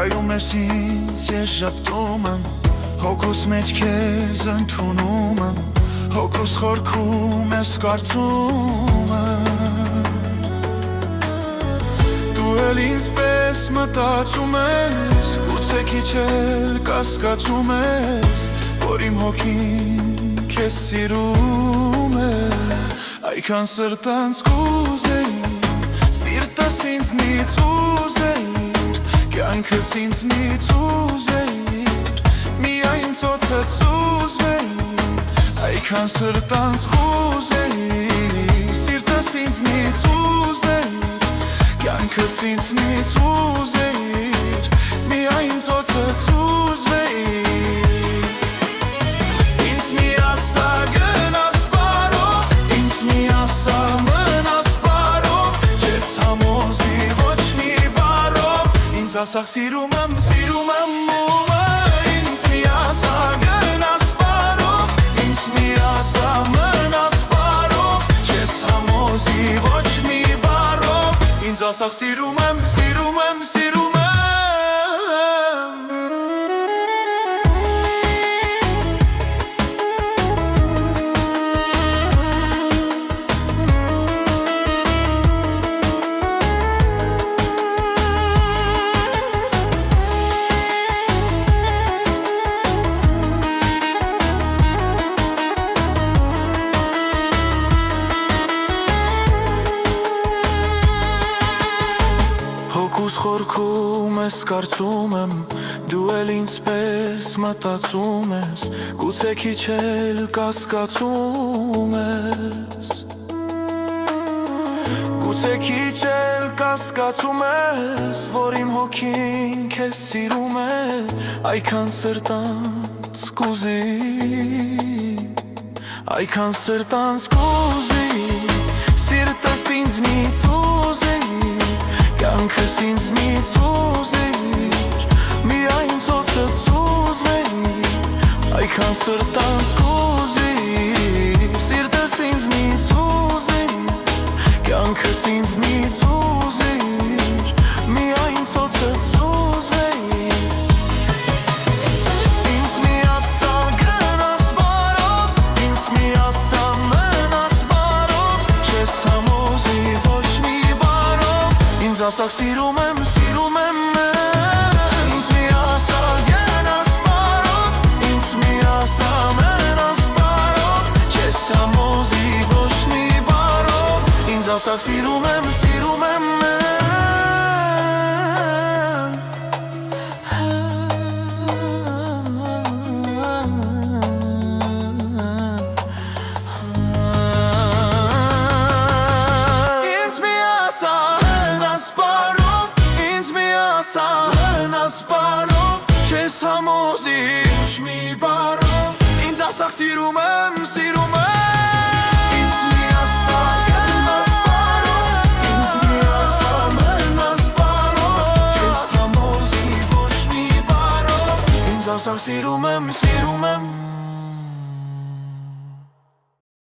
Կայում ես ինձ, ես ժպտում եմ, հոգուս մեջ քեզ ընդունում եմ, հոգուս խորքում ես կարծում եմ։ Դու էլ ինձ պես մտածում ես, գուցե քիչ էլ կասկածում ես, որ իմ հոգին քեզ սիրում է։ Այքան սրտանց կուզեիր, սիրտս ինձնից ուզեիր, կյանքս ինձնից ուզեիր, միայն ծոցս ուզվեիր։ Այքան սրտանց կուզեիր, սիրտս ինձնից ուզեիր, կյանքս ինձնից ուզեիր, միայն ծոցս ուզվեիր։ Ասախ սիրում եմ ումը, ինձ մի ասա գնաս բարով, ինձ մի ասա մնաս բարով, չես համոզի ոչ մի բարով, ինձ ասախ սիրում եմ, սիրում եմ, սիրում եմ։ Հոգուս խորքում ես կարծում եմ, դու էլ ինձ պես մտածում ես, գուցե քիչ էլ կասկածում ես, գուցե քիչ էլ կասկածում ես, որ իմ հոգին քեզ սիրում է, այքան սրտանց կուզի, այքան սրտանց կուզի, սիրտս ինձնից ուզի, կյանքս ինձնից ուզեիր, միայն ծոցս ուզվեիր, այքան սրտանց կուզեիր, սիրտս ինձնից ուզեիր, կյանքս ինձնից ուզեիր, միայն ծոցս ուզվեիր։ Ինձ մի ասա գնաս բարով, ինձ մի ասա մնաս բարով, չես համոզի ոչ մի ինձ ասախ սիրում եմ, սիրում եմ ինձ մի ասա գնաս բարով, ինձ մի ասա մնաս բարով, չես համոզի ոչ մի բարով, ինձ ասախ սիրում եմ, սիրում եմ։ Բարով, չես համոզի ոչ մի բարով, ինձ ասախ սիրում եմ, սիրում եմ։ Ինձ մի ասա գնաս բարով, ինձ մի ասա մնաս բարով, չես համոզի ոչ մի բարով, ինձ ասախ սիրում եմ, սիրում եմ։